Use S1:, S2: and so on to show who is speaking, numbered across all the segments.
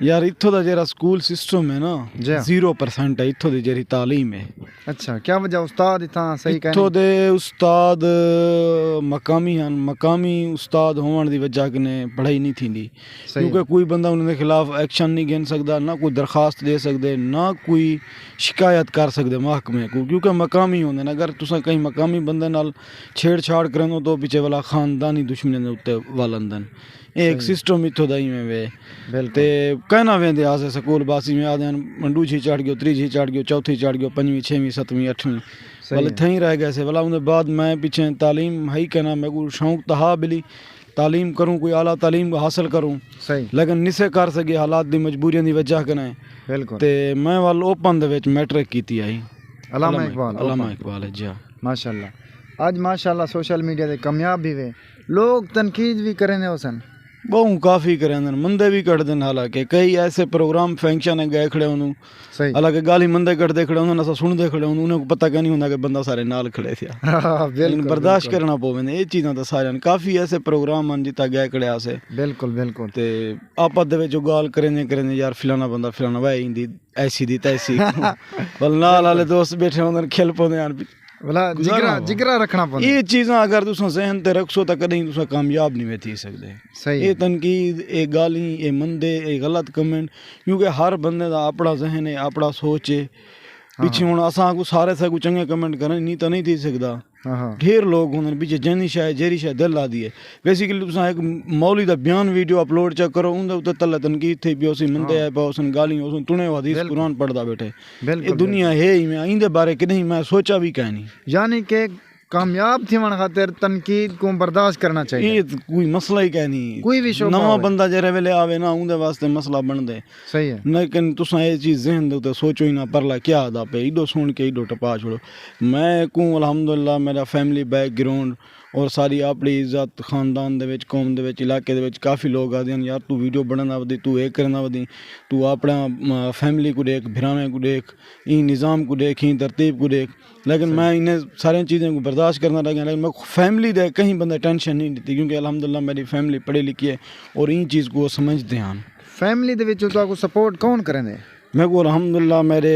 S1: یار اتھو دا جڑا سکول سسٹم ہے نا
S2: جی
S1: 0% ہے اتھو دی جڑی تعلیم ہے.
S2: اچھا کیا وجہ استاد اتھاں صحیح
S1: اتھو
S2: کہنے
S1: دے استاد مقامی ہیں, مقامی استاد ہون دی وجہ کنے پڑھائی نہیں تھیندی, کیونکہ کوئی بندہ انہوں دے خلاف ایکشن نہیں گھن سکدا, نہ کوئی درخواست دے سکدے, نہ کوئی شکایت کر سکدے محکمے کو, کیونکہ مقامی ہوندے. اگر تساں کہیں مقامی بندے نال چھیڑ چھاڑ کرن تو پیچھے والا خاندانی دشمنی دے اوتے والندن. ایک سسٹم اتھو دا ہی میں وے تے کہنا ویندے آسے سکول باسی میں آدھے منڈو جھی چڑھ گیو, تری جھی چڑھ گیو, چوتھی چڑھ گیو, پنجویں چھویں ستویں اٹھویں والے تھیں رہ گئے سے. والا ان بعد میں پیچھے تعلیم ہی کہنا میں کو شوق تہا بلی تعلیم کروں, کوئی اعلیٰ تعلیم حاصل کروں, لیکن نسے کر سکے حالات دی مجبوریاں دی وجہ کنے. تے میں وال اوپن دے وچ میٹرک کیتی آئی
S2: علامہ
S1: اقبال ہے جی.
S2: ماشاءاللہ آج ماشاءاللہ سوشل میڈیا دے کامیاب بھی وے, لوگ تنقید بھی کریں دے حسن
S1: بہوں کافی کریں دن, مندے بھی کٹ دن. حالانکہ کئی ایسے پروگرام فنکشن ہیں گئے کھڑے انہوں, حالانکہ گالی مندے کٹ دے کھڑے انہوں نے سن دے کھڑے انہوں کو پتہ کہ نہیں ہوتا کہ بندہ سارے نال کھڑے تھیا, لیکن برداشت کرنا پوے نے. یہ چیزاں تو سارے کافی ایسے پروگرام ہیں جتا گئے کھڑے آسے
S2: بالکل
S1: تے آپس دے وچ گال کریں یار فلانا بندہ فلانا وے دی ایسی دی تیسی ول نال والے دوست بیٹھے ہوندے کھل پوندے ہیں
S2: بلا جگرا رکھنا پڑتا.
S1: یہ چیزاں اگر تساں ذہن تے رکھو تو کدی تساں کامیاب نہیں تھی سکدے. یہ تنقید, یہ گالی, یہ مندے, یہ غلط کمنٹ, کیونکہ ہر بندے دا اپنا ذہن ہے, اپنا سوچ ہے. پیچھے ہوں اساں کو سارے سے کو چنگے کمنٹ کریں نہیں تو نہیں تھی سکدا. ڈھیر لوگ ہوندے پیچھے جنی شاید جیری شاید دل لا دی ہے. بیسیکلی تساں ایک مولوی دا بیان ویڈیو اپلوڈ چیک کرو, اون دے اوتے تلے تنقید تھی پی اسی مندے آئے پا اسن گالیاں اسن تنے حدیث قرآن پڑھدا بیٹھے. یہ دنیا ہے ہی میں ایندے بارے کہ نہیں میں سوچا بھی کہ نہیں.
S2: یعنی کہ کامیاب تھی من خاطر تنقید کو برداشت کرنا چاہیے.
S1: یہ کوئی مسئلہ ہی کہ نہیں,
S2: کوئی بھی شعبہ
S1: نواں بندہ جرے ویلے آوے نا اون دے واسطے مسئلہ بن دے.
S2: صحیح ہے,
S1: لیکن تساں یہ چیز ذہن دے تے سوچو ہی نہ پرلا کیا ادا پہ ایڈو سن کے ایڈو ٹپا چھوڑو. میں کو الحمدللہ میرا فیملی بیک گراؤنڈ اور ساری اپنی عزت خاندان دے وچ قوم دے وچ علاقے دے وچ کافی لوگ آدے ہیں یار تو ویڈیو بنانا ودی, تو یہ کرنا ودی, تو اپنا فیملی کو دیکھ, بھراویں کو دیکھ, این نظام کو دیکھ, این ترتیب کو دیکھ. لیکن میں انہیں سارے چیزیں کو برداشت کرنا لگا, لیکن میں فیملی دے کہیں بندہ ٹینشن نہیں دیتی, کیونکہ الحمدللہ میری فیملی پڑھی لکھی ہے اور این چیز کو سمجھتے ہیں.
S2: فیملی دے وچ تو کو سپورٹ کون کریں دے؟
S1: میں کو الحمدللہ میرے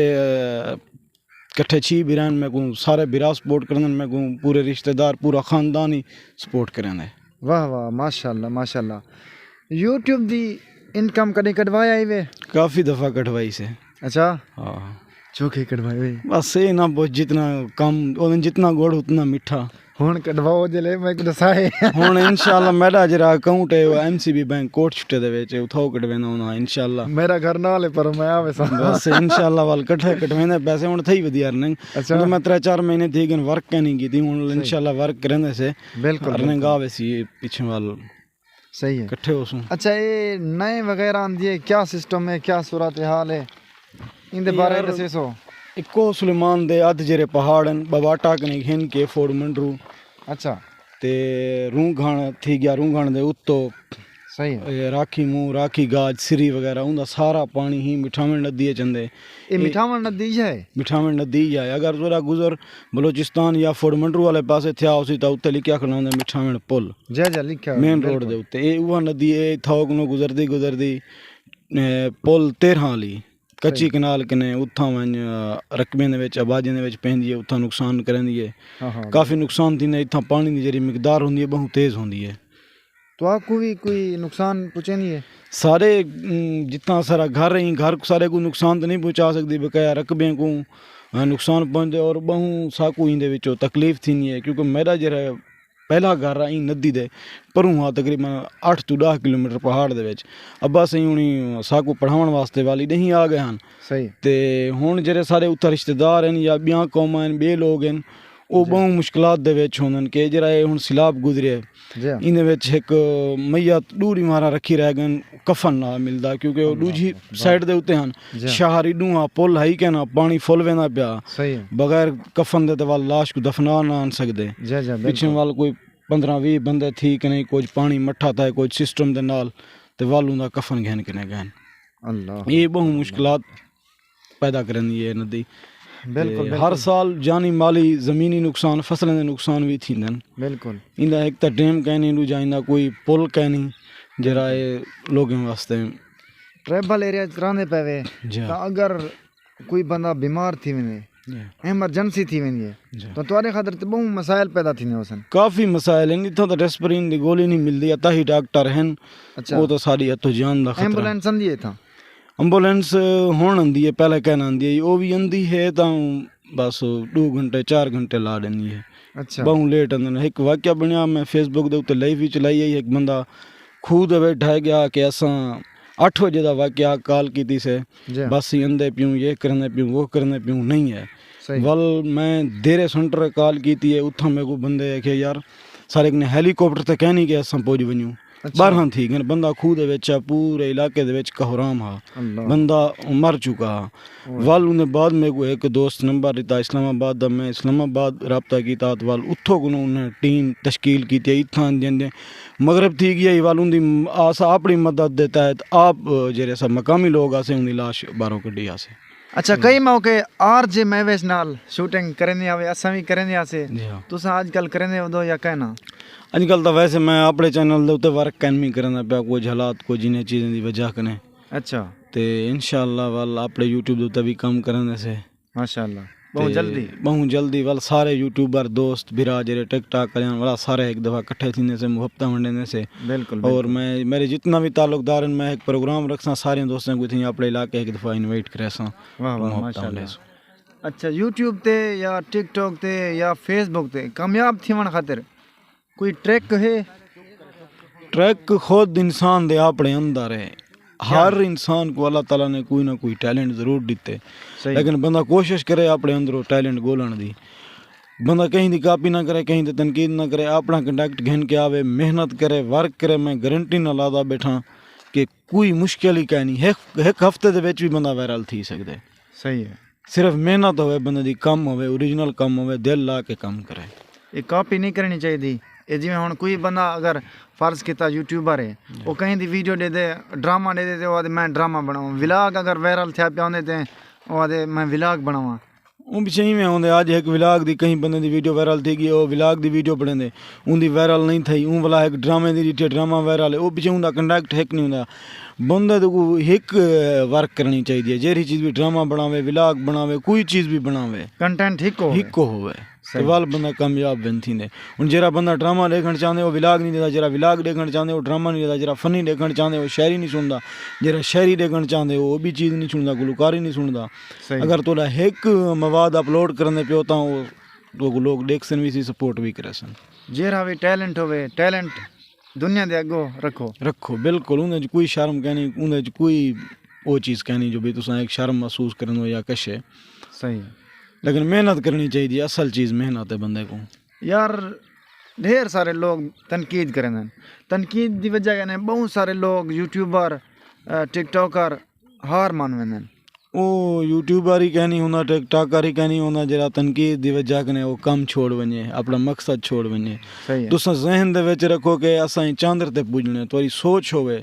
S1: کٹھے چھی بران میں کو سارے برا سپورٹ کرن, میں کو پورے رشتہ دار پورا خاندان ہی سپورٹ کرن ہے.
S2: واہ واہ ماشاءاللہ ماشاءاللہ. یوٹیوب دی انکم کدی کٹوایا ہی وے؟ کافی
S1: دفعہ کٹوائی سے.
S2: اچھا
S1: ہاں
S2: چوکھے کٹوائے وے؟
S1: بس یہ نہ بہت جتنا کم جتنا گوڑ اتنا میٹھا.
S2: ہن کٹواؤ جلے میں دسائے
S1: ہن انشاءاللہ میرا جڑا اکاؤنٹ ہے ایم سی بی بینک کوٹ چھٹے دے وچ اتھاؤ کٹوینا ہونا انشاءاللہ. میرا
S2: گھر نال ہے پر میں آوے سا
S1: بس انشاءاللہ وال کٹھے کٹویندے پیسے ہن تھئی ودی ارننگ. اچھا میں 3-4 مہینے تھی گن ورک نہیں کیتی, ہن انشاءاللہ ورک کرنے سے بالکل ارننگ آوے سی پیچھے وال.
S2: صحیح ہے
S1: کٹھے ہوسوں.
S2: اچھا یہ نئے وغیرہ آندی ہے, کیا سسٹم ہے, کیا صورتحال ہے, ان دے بارے میں دسو.
S1: اکو سلیمان دے ادھ جڑے پہاڑن بواٹا کنے گھن کے فور منڈرو.
S2: اچھا
S1: تے روں گھان تھی گیا, روں گھان دے اتو
S2: صحیح ہے
S1: راکھی منہ راکھی گاج سری وغیرہ اون دا سارا پانی ہی مٹھاون ندی چندے.
S2: یہ مٹھاون ندی ہے,
S1: مٹھاون ندی ہے. اگر ذرا گزر بلوچستان یا فور منڈرو والے پاسے تھیا اسی تا اوتے لکھیا کھڑا ہوندا مٹھاون پل
S2: جا لکھیا
S1: مین روڈ دے اوتے. اے اوہ ندی اے تھوک نو گزردی پل 13 والی کچی کنال کنے اتھاں ون رقبے دے وچ آبادی دے وچ پیندی ہے, اتھاں نقصان کرندی ہے. کافی نقصان تھیندا, اتھاں پانی دی جڑی مقدار ہوندی ہے بہت تیز ہوندی ہے.
S2: تو آپ کو بھی کوئی نقصان پہنچے نہیں ہے؟
S1: سارے جتنا سارا گھر رہی گھر سارے کو نقصان تو نہیں پہنچا سکتی, بقایا رقبے کو نقصان پہنچے اور بہوں ساکو ہی دے وچوں تکلیف تھینی ہے. کیونکہ میرا جڑا پہلا گھر آئی ندی دے پروں ہاں تقریباً 8 to 10 کلومیٹر پہاڑ دے وچ. ابا سہی ہونی ساکو پڑھاون واسطے والی نہیں آ گئے ہن.
S2: صحیح
S1: تے ہن جڑے سارے اتھا رشتہ دار ہیں یا بیاں قوماں ہیں بے لوگ ہیں وہ بہوں مشکلات دے وچ ہوندن کہ جڑا یہ ہن سیلاب گزرے ان وچ ایک میت ڈوری مارا رکھی رہ گئن کفن نہ ملدا, کیونکہ دوجی سائڈ دے اوتے ہن شہری ڈوہاں پل ہائی کہ نا پانی فل ویندا پیا, بغیر کفن دے تے وال لاش کو دفنا نہ آن سکدے. پیچھے وال کوئی 15-20 بندے تھی کہ نہیں, کچھ پانی مٹھا تھا کچھ سسٹم دے نال تے والوں دا کفن گھن کے گئن. اللہ یہ بہوں مشکلات پیدا کرندی ہے ندی. بالکل ہر سال جانی مالی زمینی نقصان فصلیں دے نقصان بھی تھیندن. بالکل ایندا ایک تا ڈیم کہنی دو جائندا کوئی پل کہنی جڑا اے لوگوں واسطے
S2: ٹریبل ایریا رہندے پے
S1: جی
S2: تو اگر کوئی بندہ بیمار تھی ونے ایمرجنسی تھی وینی ہے تو تواڈے خاطر تے بہت مسائل پیدا تھینے ہوسن.
S1: کافی مسائل ہیں. اتنا تو ڈیسپرین دی گولی نہیں ملتی. اتا ہی ڈاکٹر ہیں وہ تو ساری ہتھوں جان دا خطرہ.
S2: ایمبولینس اندی ہے تھا
S1: ایمبولینس ہون آندی ہے پہلے کہنا آندی ہے وہ بھی آندی ہے تو بس 2 گھنٹے 4 گھنٹے لا دینی ہے.
S2: اچھا
S1: بہت لیٹ آندے. ایک واقعہ بنیا میں فیس بک دے اتنے لائیو بھی چلائی ہے. ایک بندہ خوہ دے بیٹھا گیا کہ اساں 8 بجے دا واقعہ کال کیتی سے بس ہی اندے پیوں یہ کرنے پیوں وہ کرنے پیوں نہیں ہے. ول میں دیرے سنٹر کال کیتی ہے اتھاں میں کو بندے ہے کہ یار سارے نے ہیلی کاپٹر تے کہنی کہ اساں پہنچ ونجوں. 12 تھی گئے بندہ خوہ دے وچ پورے علاقے دے وچ کہرام ہا بندہ مر چکا ہا. ول انہیں بعد میں کو ایک دوست نمبر دیتا اسلام آباد دا. میں اسلام آباد رابطہ کیتا ول اتھوں کو انہیں ٹیم تشکیل کیتی اتھاں دے مغرب تھی گیا ول ان دی آسا اپنی مدد دیتا ہے آپ جڑے سب مقامی لوگ آسے ان دی لاش باہروں کڈی آسے.
S2: اچھا کئی موقع آر جے میویس نال شوٹنگ کرنے آوے اساں بھی کرنے آسے تساں اج کل کرنے ہو دو یا کہنا
S1: اج کل تو ویسے میں اپنے چینل دے اوتے ورک کین کرنا پیا کچھ حالات کو جنہیں چیزیں دی وجہ کنے.
S2: اچھا
S1: تے انشاءاللہ ول اپنے یوٹیوب دے اوتے بھی کام کرنے سے
S2: ماشاءاللہ بہت جلدی
S1: ول سارے یوٹیوبر دوست بھرا جڑے ٹک ٹاک کرن والا سارے ایک دفعہ اکٹھے تھینے سے محبت ونڈنے سے.
S2: بالکل
S1: اور میں میرے جتنا بھی تعلق دار ہیں میں ایک پروگرام رکھساں سارے دوستوں کو تھی اپنے علاقے ایک دفعہ انوائٹ کرے ساں.
S2: واہ واہ ماشاءاللہ. اچھا یوٹیوب تے یا ٹک ٹاک تے یا فیس بک تے کامیاب تھیون خاطر کوئی ٹریک ہے؟
S1: ٹریک خود انسان دے اپنے اندر ہے. ہر انسان کو اللہ تعالیٰ نے کوئی نہ کوئی ٹیلنٹ ضرور دیتے لیکن بندہ کوشش کرے اپنے اندروں ٹیلنٹ گولن دی. بندہ کہیں دی کاپی نہ کرے کہیں دی تنقید نہ کرے اپنا کنڈکٹ گھن کے آوے محنت کرے ورک کرے. میں گارنٹی نہ لادا بیٹھا کہ کوئی مشکل ہی کہیں نہیں. ایک ہفتے دے وچ بھی بندہ وائرل تھی سکدے.
S2: صحیح ہے.
S1: صرف محنت ہوئے بندے دی کم ہوئے اوریجنل کم ہوئے دل لا کے کم کرے.
S2: یہ کاپی نہیں کرنی چاہیے دی. یہ جی ہوں کوئی بندہ اگر فرض کیتا یوٹیوبر ہے وہ کہیں دی ویڈیو دے دے ڈرامہ دے دے وہ میں ڈرامہ بناؤں. ولاگ اگر وائرل تھیا پیا ہوندے تے وہ میں ولاگ بناواں.
S1: وہ بھی صحیح میں ہوندے. آج ایک ولاگ دی کہیں بندے دی ویڈیو وائرل تھی گئی وہ ولاگ دی ویڈیو بنے دے ان دی وائرل نہیں تھی. اون والا ایک ڈرامے دی ڈیٹے ڈرامہ وائرل ہے وہ پیچھے ان دا کنڈکٹ ہیک نہیں ہوندا. بندے کو ایک ورک کرنی چاہیے. جیری چیز بھی ڈرامہ بناوے ولاگ بناوے کوئی چیز بھی بناوے کنٹینٹ ہک ہوئے وال بندہ کامیاب بن تھی نے. ہن جڑا بندہ ڈرامہ دیکھنا چاہندے وہ ولاگ نہیں دیتا. جڑا ولاگ دیکھنا چاہندے وہ ڈرامہ نہیں دیتا. جڑا فنی دیکھنا چاہندے وہ شاعری نہیں سندا. جڑا شاعری دیکھنا چاہندے وہ بھی چیز نہیں سندا گلوکاری نہیں سندا. اگر تولا ایک مواد اپلوڈ کرنے پہ ہوتا وہ لوگ دیکھسن بھی سی سپورٹ بھی کرے سن. جڑا بھی ٹیلنٹ ہوئے ٹیلنٹ دنیا دے اگوں رکھو بالکل. اندر کوئی شرم کہنی اندر کوئی وہ چیز کہنی جو بھی تساں ایک شرم محسوس کرنو یا کشے. صحیح لیکن محنت کرنی چاہیے. اصل چیز محنت ہے بندے کو. یار
S2: ڈھیر سارے لوگ تنقید کریں. تنقید دی وجہ کہنے بہت سارے لوگ یوٹیوبر ٹک ٹاکر ہار مان ویندن.
S1: وہ یوٹیوبر ہی کہنی ہونا ٹک ٹاکر ہی کہنی ہونا جڑا تنقید دی وجہ کنے وہ کم چھوڑ ونجے اپنا مقصد چھوڑ ونجے. تساں ذہن دے وچ رکھو کہ اساں چاندر تے پوجنے. تہاڈی سوچ ہوے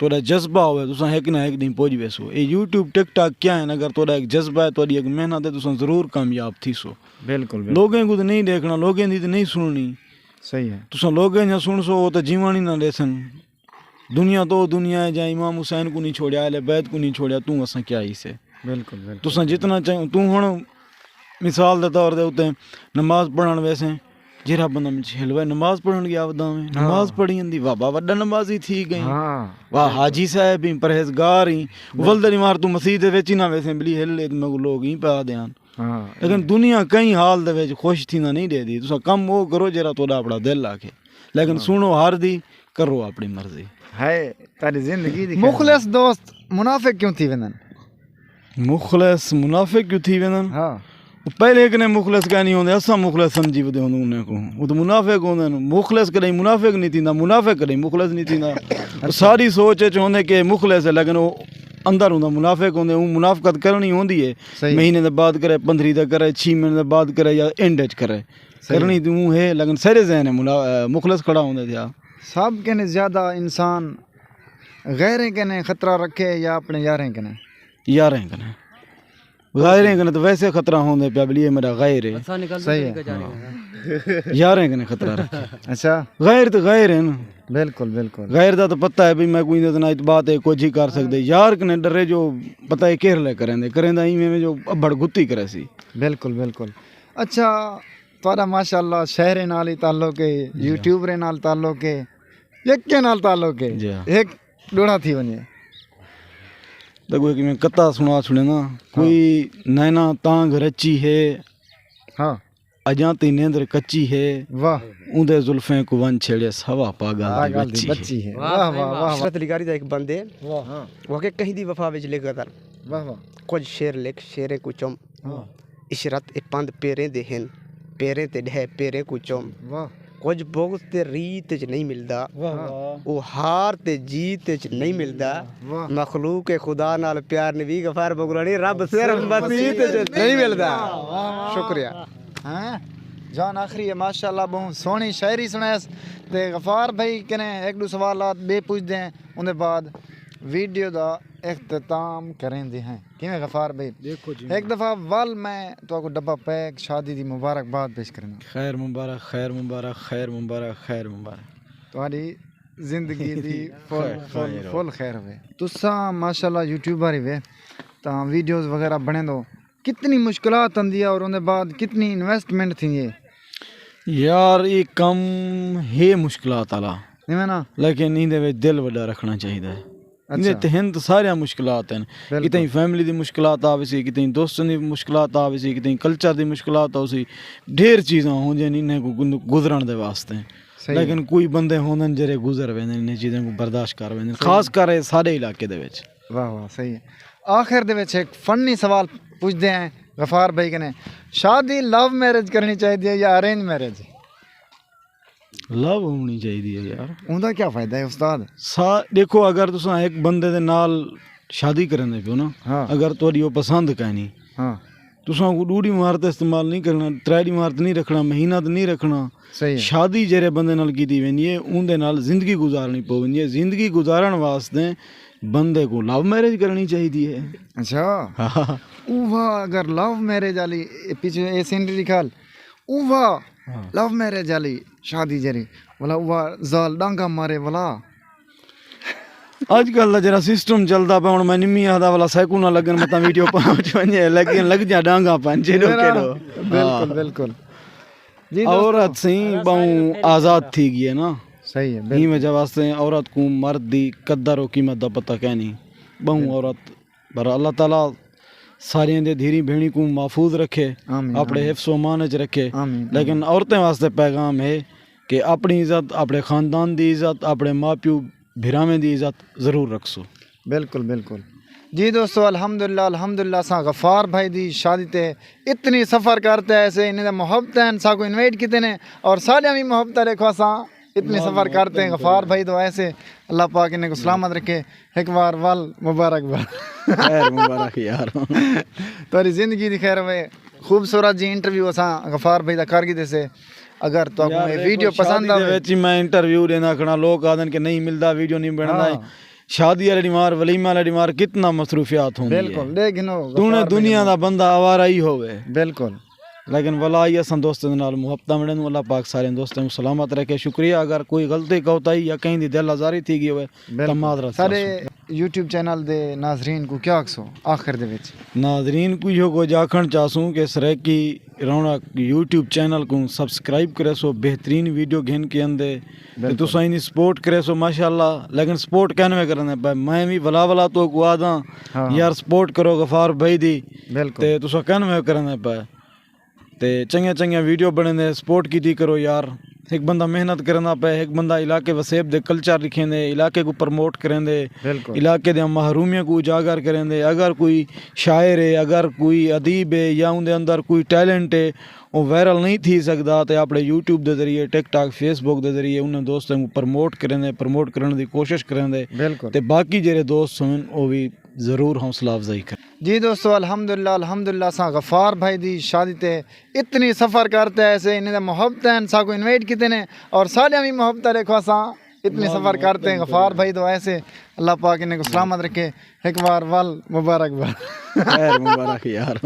S1: تہاڈا جذبہ ہوے تساں ایک نہ ایک دن پہنچ ویسو. یہ یوٹیوب ٹک ٹاک کیا ہے اگر تہاڈا ایک جذبہ ہے تہاڈی ایک محنت ہے تساں ضرور کامیاب تھی سو. بالکل لوگوں کو نہیں دیکھنا لوگوں دی تے نہیں سننی. صحیح ہے. تساں لوگوں نہ سن سو وہ تے جیوانی نہ دیسن. دنیا تو دنیا ہے. جا امام حسین کو نہیں چھوڑیا اہل بیت کو نہیں چھوڑیا تو اساں کیا ہی سے. بالکل تساں جتنا چاہو تو ہن مثال دے طور دے اوتے نماز پڑھن ویسے جہاں بندہ ہلوائے نماز پڑھن گیا ودا میں نماز پڑھی ہندی واہ واہ وڈا نمازی تھی گئی. واہ حاجی صاحب ہی پرہیزگار ہی ولدنی مار تو مسجد دے وچ نہ ویسے بلی ہلے تے لوگ ہی پا دیان. لیکن دنیا کئی حال دے وچ خوش تھی نہ نہیں دے دی. تساں کم وہ کرو جڑا تہاڈا اپنا دل آکھے لیکن سنو ہر دی کرو اپنی مرضی ہے. تاری زندگی دی
S2: مخلص دوست منافق کیوں تھی ویندن؟
S1: مخلص منافق کیوں تھی ویندن؟ ہاں پہلے ایک نے مخلص کہنی ہوندے اساں مخلص سمجھی ودے ہوندے انہاں کو. وہ تو منافق ہوندے مخلص کدی منافق نہیں تھیندا منافق کدی مخلص نہیں تھیندا. ساری سوچ وچ ہوندے کہ مخلص ہے لیکن وہ اندر ہوندا منافق ہوندے. وہ منافقت کرنی ہوندی ہے مہینے دے بعد کرے 15 دے کرے 6 مہینے دے بعد کرے یا اینڈ وچ کرے کرنی تو ہے لیکن سارے ذہن ہے مخلص کھڑا ہوندے تھیا.
S2: سب کہنے زیادہ انسان غیریں کہنے خطرہ رکھے یا اپنے یاریں کہنے
S1: کہنے غیریں کنے تو ویسے خطرہ ہوندے پیا بلی میرا غیر ہے. صحیح ہے. یاریں کنے خطرہ رکھے. اچھا غیر تو غیر ہے نا
S2: بالکل بالکل
S1: غیر دا تو پتہ ہے بھی میں کوئی اتنا بات ہے کچھ ہی کر سکتے یار کنے ڈرے جو پتہ ہے کہر لے کریں دا میں جو بڑ گتی کرے سی
S2: بالکل بالکل اچھا تھوڑا ماشاء اللہ شہر نال ہی تعلق ہے یوٹیوبر نال تعلق ہے ایک کے نال تعلق ہے ایک ڈوڑا تھی ونی
S1: دیکھو کہ میں کتا سنا چھڑے نا کوئی نینا تانگ رچی ہے
S2: ہاں
S1: اجاں تی نیندر کچی ہے
S2: واہ
S1: اوندے زلفیں کو ون چھڑے ہوا پاگل دی
S2: بچی ہے واہ واہ واہ
S3: عشرت علی گاری دا ایک بندے
S2: واہ
S3: وہ کہ کہیں دی وفا وچ لکھ گزر
S2: واہ واہ
S3: کچھ شیر لکھ شیرے کو چم عشرت اے پند پیرے دے ہن پیرے تے ڈھے پیرے کو چم
S2: واہ
S3: کچھ بغض تے ریت چ نہیں ملدا او ہار تے جیت چ نہیں ملدا مخلوق خدا نال پیار نبی غفار بگرانی رب صرف مسیت چ نہیں ملدا شکریہ
S2: ہاں جان آخری ہے ماشاءاللہ بہت سونی شاعری سنائس تے غفار بھائی کنے ایک دو سوالات بے پوچھ دیں اندے بعد ویڈیو دا اختتام کریں دے ہیں کیویں غفار بھائی
S1: دیکھو جی
S2: ایک دفعہ وال میں تو کو ڈبہ پیک شادی دی مبارکباد پیش کرنا
S1: خیر مبارک خیر مبارک خیر مبارک خیر مبارک
S2: تہاڈی زندگی دی فل خیر ہوئے تساں ماشاءاللہ یوٹیوبر ہی وے تاں ویڈیوز وغیرہ بنے دو کتنی مشکلات آندی ہے اور اندے بعد کتنی انویسٹمنٹ تھی یہ
S1: یار یہ کم ہے مشکلات والا
S2: نہیں نا
S1: لیکن ایندے وچ دل وڈا رکھنا چاہیے اچھا تہن تو سارے مشکلات ہیں کتیں فیملی دی مشکلات آوے سی کتیں دوستوں دی مشکلات آوے سی کتیں کلچر دی مشکلات آوے سی ڈھیر چیزاں ہوں جن انہیں کو گزرن دے واسطے لیکن کوئی بندے ہوندن جڑے گزر ویندے انہیں چیزیں کو برداشت کر ویندے خاص کر سارے علاقے دے وچ
S2: واہ واہ صحیح ہے آخر دے وچ ایک فنی سوال پوچھتے ہیں غفار بھائی کنے شادی لو میرج کرنی چاہیے یا ارینج میرج
S1: لو ہونی چاہیے یار
S2: اوندا کیا فائدہ ہے استاد
S1: دیکھو اگر تساں ایک بندے دے نال شادی کرن دے پیو نا اگر تہاڈی او پسند کہنی
S2: ہاں
S1: تساں کو ڈوڑی مہارت استعمال نہیں کرنا تریڑی مہارت نہیں رکھنا مہینہ تے نہیں رکھنا
S2: صحیح
S1: شادی جڑے بندے نال کیتی وینی ہے اون دے نال زندگی گزارنی پوندی ہے زندگی گزارن واسطے بندے کو لو میرج کرنی چاہیے
S2: اچھا اوہ اگر لو میرج والی پیچھے اے سینری لکھال اوہ لو میرج والی شادی جری ولا اوہ زال ڈانگا مارے ولا
S1: اج کل دا جڑا سسٹم چلدا پیا ہن میں نمی آدا والا سائیکل نہ لگن متا ویڈیو پہنچ ونجے لگ جا ڈانگا پنجے ڈوکے
S2: بالکل بالکل
S1: جی عورت سی بہوں آزاد تھی گئی ہے نا
S2: صحیح ہے
S1: ہی وجہ واسطے عورت کو مرد دی قدر و قیمت دا پتہ کہنی بہوں عورت پر اللہ تعالیٰ سارے دے دھیری بھیڑی کو محفوظ رکھے اپنے حفظ و امان وچ رکھے لیکن عورتیں واسطے پیغام ہے کہ اپنی عزت اپنے خاندان دی عزت اپنے ماں پیو بھراویں دی عزت ضرور رکھسو
S2: بالکل بالکل جی دوستو الحمدللہ سا غفار بھائی دی شادی تے اتنی سفر کرتے ہیں ایسے انہیں محبت ہیں سا کو انوائٹ کیتے ہیں اور سارے بھی محبت رکھو سا اتنی سفر کرتے ہیں غفار بھائی تو ایسے اللہ پاک انہیں کو سلامت رکھے ایک بار وال مبارک بار
S1: خیر مبارک یار
S2: تاری زندگی دی خیر ہوئے خوبصورت جی انٹرویو اساں غفار بھائی دا کر گئے سے اگر تو آپ کو ویڈیو پسند آئے
S1: میں انٹرویو دینا کھڑا لوگ آدھن کہ نہیں ملتا ویڈیو نہیں بننا ہے شادی والی ڈیمار ولیمہ والی ڈیمار کتنا مصروفیات ہوں
S2: بالکل لیکن
S1: تو نے دنیا دا بندہ آوارا ہی ہوئے
S2: بالکل
S1: لیکن والا آئی اساں دوستوں نال محبت مڑن اللہ پاک سارے دوستوں کو سلامت رکھے شکریہ اگر کوئی غلطی کوتاہی یا کہیں دی دل آزاری تھی گئی ہوئے تو معذرت
S2: سارے یوٹیوب چینل دے ناظرین کو کیا آکسو آخر دے وچ
S1: ناظرین کو جو کو جاکھن چاہسوں کہ سریکی رونق یوٹیوب چینل کو سبسکرائب کرے سو بہترین ویڈیو گھن کے اندے تو سائنی سپورٹ کرے سو ماشاءاللہ لیکن سپورٹ کہنے میں کرنے پہ میں بھی ولا تو کو آدھا یار سپورٹ کرو غفار بھائی دی تے تو سو کہنے میں کرنے پہ تے چنگے ویڈیو بنے دے سپورٹ کی دی کرو یار ایک بندہ محنت کرنا پہ ایک بندہ علاقے وسیب دے کلچر لکھیں دے علاقے کو پرموٹ کریں دے علاقے دے محرومیوں کو اجاگر کریں دے اگر کوئی شاعر ہے اگر کوئی ادیب ہے یا ان دے اندر کوئی ٹیلنٹ ہے وہ وائرل نہیں تھی سکتا تے اپنے یوٹیوب دے ذریعے ٹک ٹاک فیس بک دے ذریعے انہیں دوستوں کو پرموٹ کریں دے پرموٹ کرنے دی کوشش کریں دے تے باقی جڑے دوست ہیں وہ بھی ضرور حوصلہ افزائی کریں
S2: جی دوستو الحمدللہ سا غفار بھائی دی شادی تے اتنی سفر کرتے ہیں ایسے انہیں محبت ہیں سا کو انوائٹ کیتے ہیں اور سارے بھی محبت رکھو سا اتنی سفر کرتے ہیں غفار بھائی تو ایسے اللہ پاک انہیں کو سلامت رکھے ایک بار وال مبارک بار
S1: خیر مبارک یار